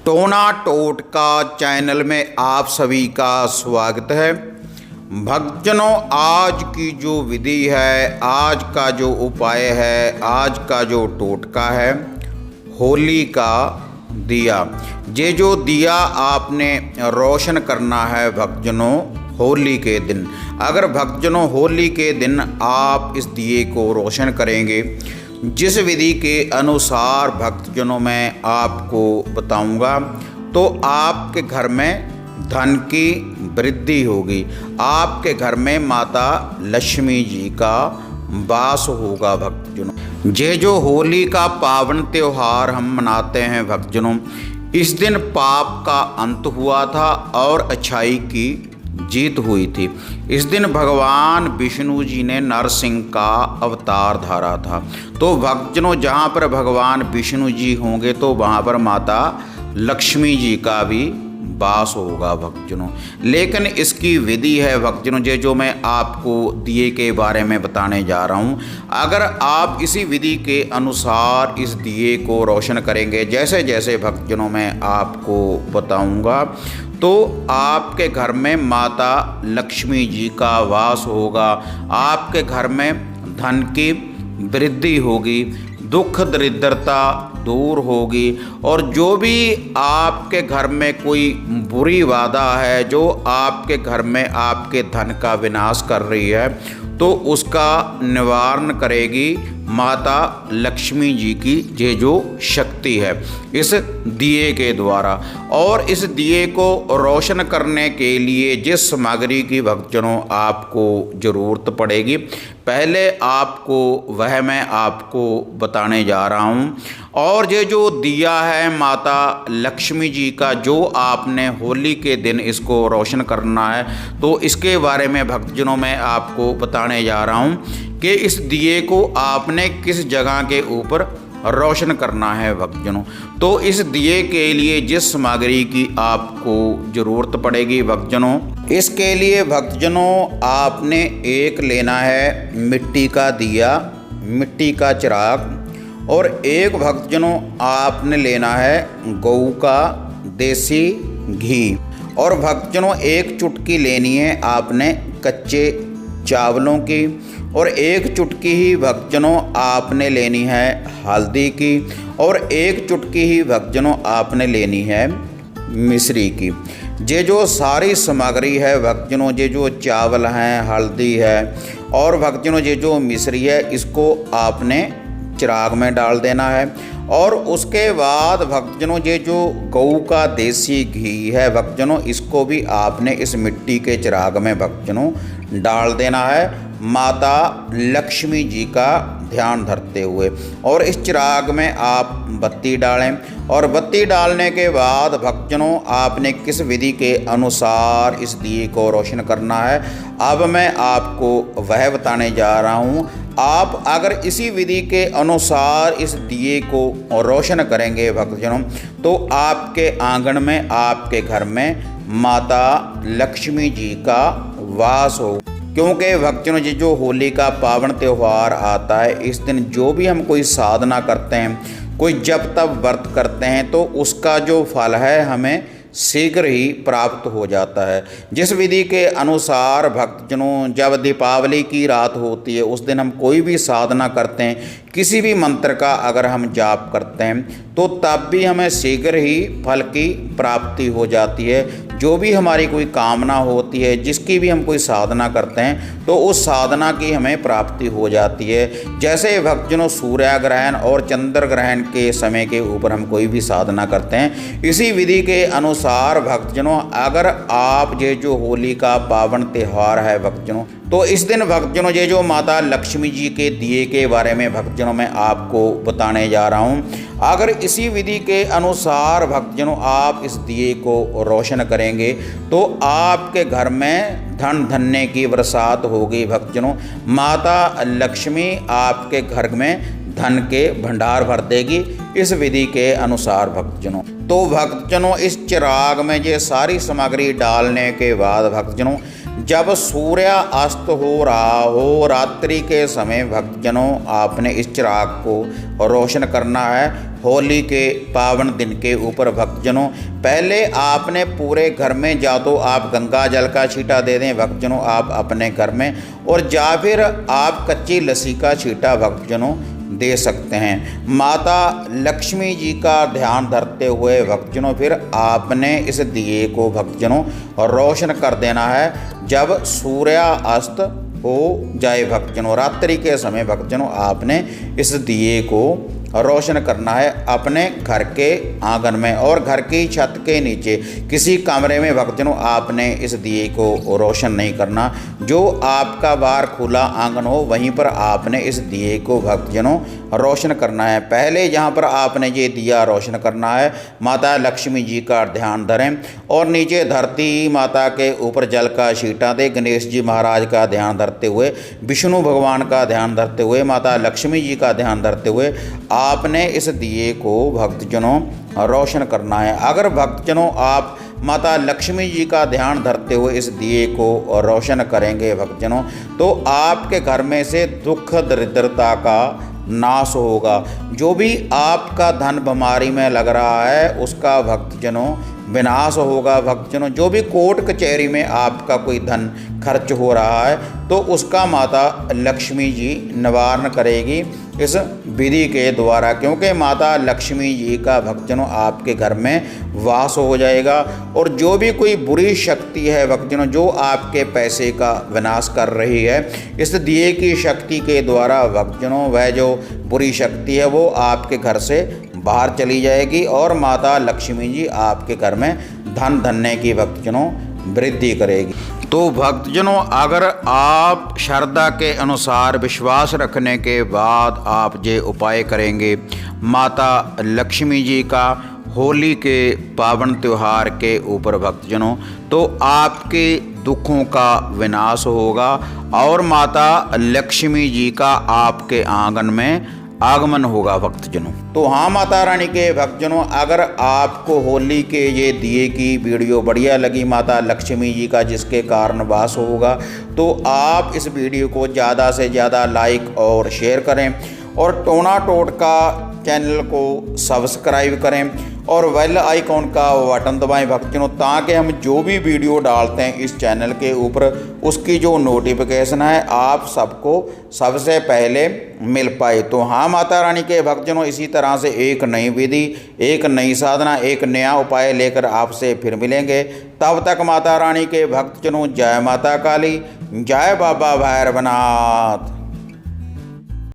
टोना टोटका चैनल में आप सभी का स्वागत है। भक्तजनों, आज की जो विधि है, आज का जो उपाय है, आज का जो टोटका है, होली का दिया। ये जो दिया आपने रोशन करना है भक्तजनों होली के दिन। अगर भक्तजनों होली के दिन आप इस दिए को रोशन करेंगे, जिस विधि के अनुसार भक्तजनों मैं आपको बताऊंगा, तो आपके घर में धन की वृद्धि होगी, आपके घर में माता लक्ष्मी जी का वास होगा। भक्तजनों, ये जो होली का पावन त्योहार हम मनाते हैं भक्तजनों, इस दिन पाप का अंत हुआ था और अच्छाई की जीत हुई थी। इस दिन भगवान विष्णु जी ने नरसिंह का अवतार धारा था। तो भक्तजनों, जहाँ पर भगवान विष्णु जी होंगे तो वहाँ पर माता लक्ष्मी जी का भी वास होगा भक्तजनों। लेकिन इसकी विधि है भक्तजनों, ये जो मैं आपको दिए के बारे में बताने जा रहा हूँ। अगर आप इसी विधि के अनुसार इस दिए को रोशन करेंगे, जैसे जैसे भक्तजनों मैं आपको बताऊँगा, तो आपके घर में माता लक्ष्मी जी का वास होगा, आपके घर में धन की वृद्धि होगी, दुख दरिद्रता दूर होगी, और जो भी आपके घर में कोई बुरी बाधा है, जो आपके घर में आपके धन का विनाश कर रही है, तो उसका निवारण करेगी माता लक्ष्मी जी की ये जो शक्ति है इस दिए के द्वारा। और इस दिए को रोशन करने के लिए जिस सामग्री की भक्तजनों आपको ज़रूरत पड़ेगी, पहले आपको वह मैं आपको बताने जा रहा हूँ। और ये जो दिया है माता लक्ष्मी जी का, जो आपने होली के दिन इसको रोशन करना है, तो इसके बारे में भक्तजनों मैं आपको बताने जा रहा हूँ कि इस दिए को आपने किस जगह के ऊपर रोशन करना है भक्तजनों। तो इस दिए के लिए जिस सामग्री की आपको ज़रूरत पड़ेगी भक्तजनों, इसके लिए भक्तजनों आपने एक लेना है मिट्टी का दिया, मिट्टी का चिराग, और एक भक्तजनों आपने लेना है गऊ का देसी घी, और भक्तजनों एक चुटकी लेनी है आपने कच्चे चावलों की, और एक चुटकी ही भक्तजनों आपने लेनी है हल्दी की, और एक चुटकी ही भक्तजनों आपने लेनी है मिश्री की। ये जो सारी सामग्री है भक्तजनों, ये जो चावल हैं, हल्दी है, और भक्तजनों ये जो मिश्री है, इसको आपने चिराग में डाल देना है। और उसके बाद भक्तजनों ये जो गऊ का देसी घी है भक्तजनों, इसको भी आपने इस मिट्टी के चिराग में भक्तजनों डाल देना है, माता लक्ष्मी जी का ध्यान धरते हुए। और इस चिराग में आप बत्ती डालें, और बत्ती डालने के बाद भक्तजनों आपने किस विधि के अनुसार इस दिए को रोशन करना है, अब मैं आपको वह बताने जा रहा हूँ। आप अगर इसी विधि के अनुसार इस दिए को रोशन करेंगे भक्तजनों, तो आपके आंगन में, आपके घर में माता लक्ष्मी जी का वास हो। क्योंकि भक्तजनों ये जो होली का पावन त्यौहार आता है, इस दिन जो भी हम कोई साधना करते हैं, कोई जप तप व्रत करते हैं, तो उसका जो फल है हमें शीघ्र ही प्राप्त हो जाता है। जिस विधि के अनुसार भक्तजनों जब दीपावली की रात होती है, उस दिन हम कोई भी साधना करते हैं, किसी भी मंत्र का अगर हम जाप करते हैं, तो तब भी हमें शीघ्र ही फल की प्राप्ति हो जाती है। जो भी हमारी कोई कामना होती है, जिसकी भी हम कोई साधना करते हैं, तो उस साधना की हमें प्राप्ति हो जाती है। जैसे भक्तजनों सूर्य ग्रहण और चंद्र ग्रहण के समय के ऊपर हम कोई भी साधना करते हैं, इसी विधि के अनुसार भक्तजनों अगर आप ये जो होली का पावन त्यौहार है भक्तजनों, तो इस दिन भक्तजनों ये जो माता लक्ष्मी जी के दिए के बारे में भक्तजनों मैं आपको बताने जा रहा हूँ। अगर इसी विधि के अनुसार भक्तजनों आप इस दिए को रोशन करेंगे, तो आपके घर में धन धन्य की बरसात होगी भक्तजनों। माता लक्ष्मी आपके घर में धन के भंडार भर देगी इस विधि के अनुसार भक्तजनों। तो भक्तजनों इस चिराग में ये सारी सामग्री डालने के बाद भक्तजनों जब सूर्य अस्त हो रहा हो रात्रि के समय भक्तजनों आपने इस चिराग को रोशन करना है। होली के पावन दिन के ऊपर भक्तजनों पहले आपने पूरे घर में या तो आप गंगा जल का छींटा दे दें भक्तजनों आप अपने घर में, और या फिर आप कच्ची लस्सी का छींटा भक्तजनों दे सकते हैं। माता लक्ष्मी जी का ध्यान धरते हुए भक्तजनों फिर आपने इस दिए को भक्तजनों रोशन कर देना है जब सूर्य अस्त हो जाए भक्तजनों। रात्रि के समय भक्तजनों आपने इस दिए को रोशन करना है अपने घर के आंगन में और घर की छत के नीचे किसी कमरे में भक्तजनों आपने इस दिए को रोशन नहीं करना। जो आपका बाहर खुला आंगन हो वहीं पर आपने इस दिए को भक्तजनों रोशन करना है। पहले जहाँ पर आपने ये दिया रोशन करना है माता लक्ष्मी जी का ध्यान धरें और नीचे धरती माता के ऊपर जल का छींटा दें। गणेश जी महाराज का ध्यान धरते हुए, विष्णु भगवान का ध्यान धरते हुए, माता लक्ष्मी जी का ध्यान धरते हुए आपने इस दिए को भक्तजनों रोशन करना है। अगर भक्तजनों आप माता लक्ष्मी जी का ध्यान धरते हुए इस दिए को रोशन करेंगे भक्तजनों तो आपके घर में से दुख दरिद्रता का नाश होगा। जो भी आपका धन बीमारी में लग रहा है उसका भक्तजनों विनाश होगा। भक्तजनों जो भी कोर्ट कचहरी में आपका कोई धन खर्च हो रहा है तो उसका माता लक्ष्मी जी निवारण करेगी इस विधि के द्वारा, क्योंकि माता लक्ष्मी जी का भक्तजनों आपके घर में वास हो जाएगा। और जो भी कोई बुरी शक्ति है भक्तजनों जो आपके पैसे का विनाश कर रही है इस दिए की शक्ति के द्वारा भक्तजनों वह जो बुरी शक्ति है वो आपके घर से बाहर चली जाएगी और माता लक्ष्मी जी आपके घर में धन धन्य की भक्तजनों वृद्धि करेगी। तो भक्तजनों अगर आप श्रद्धा के अनुसार विश्वास रखने के बाद आप ये उपाय करेंगे माता लक्ष्मी जी का होली के पावन त्यौहार के ऊपर भक्तजनों तो आपके दुखों का विनाश होगा और माता लक्ष्मी जी का आपके आंगन में आगमन होगा भक्तजनों। तो हाँ माता रानी के भक्तजनों अगर आपको होली के ये दिए की वीडियो बढ़िया लगी माता लक्ष्मी जी का जिसके कारण वास होगा तो आप इस वीडियो को ज़्यादा से ज़्यादा लाइक और शेयर करें और टोना टोटका चैनल को सब्सक्राइब करें और बेल आइकॉन का बटन दबाएं भक्तजनों ताकि हम जो भी वीडियो डालते हैं इस चैनल के ऊपर उसकी जो नोटिफिकेशन है आप सबको सबसे पहले मिल पाए। तो हाँ माता रानी के भक्तजनों इसी तरह से एक नई विधि, एक नई साधना, एक नया उपाय लेकर आपसे फिर मिलेंगे। तब तक माता रानी के भक्तजनों जय माता काली, जय बाबा भैरवनाथ।